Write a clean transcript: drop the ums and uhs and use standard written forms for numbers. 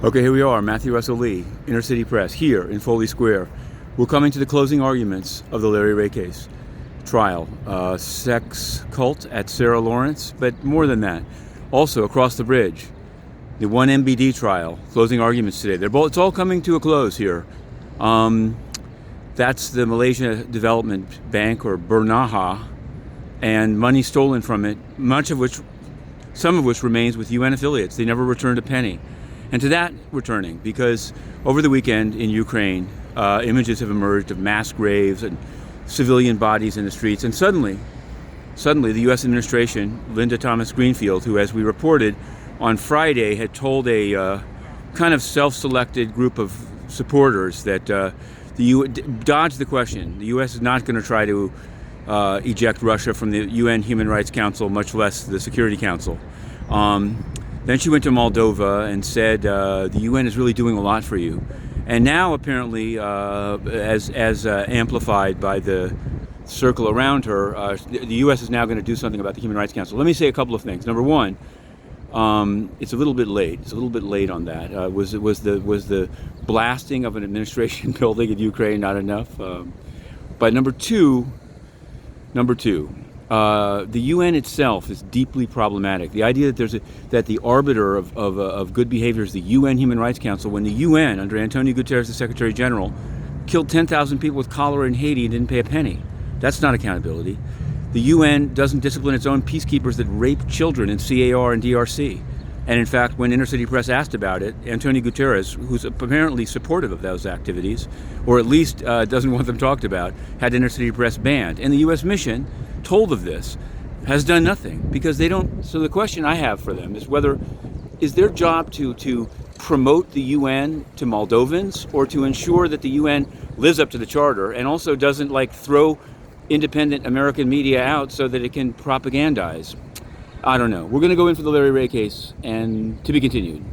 Okay, here we are, Matthew Russell Lee, Inner City Press, here in Foley Square. We're coming to the closing arguments of the Larry Ray case trial. Sex cult at Sarah Lawrence, but more than that. Also, across the bridge, the 1MBD trial, closing arguments today. It's all coming to a close here. That's the Malaysia Development Bank, or Bernaha, and money stolen from it, some of which remains with UN affiliates. They never returned a penny. And to that we're turning, because over the weekend in Ukraine, images have emerged of mass graves and civilian bodies in the streets. And suddenly, the U.S. administration, Linda Thomas-Greenfield, who, as we reported on Friday, had told a kind of self-selected group of supporters that dodge the question. The U.S. is not going to try to eject Russia from the UN Human Rights Council, much less the Security Council. Then she went to Moldova and said, the UN is really doing a lot for you. And now, apparently, as amplified by the circle around her, the U.S. is now going to do something about the Human Rights Council. Let me say a couple of things. Number one, it's a little bit late. It's a little bit late on that. Was the blasting of an administration building in Ukraine not enough? But number two, the UN itself is deeply problematic. The idea that the arbiter of good behavior is the UN Human Rights Council, when the UN, under Antonio Guterres, the Secretary General, killed 10,000 people with cholera in Haiti and didn't pay a penny. That's not accountability. The UN doesn't discipline its own peacekeepers that rape children in CAR and DRC. And in fact, when Inner City Press asked about it, Antonio Guterres, who's apparently supportive of those activities, or at least doesn't want them talked about, had Inner City Press banned. And the U.S. mission, told of this, has done nothing, because they don't. So the question I have for them is their job to promote the UN to Moldovans, or to ensure that the UN lives up to the charter and also doesn't throw independent American media out so that it can propagandize? I don't know. We're going to go in for the Larry Ray case, and to be continued.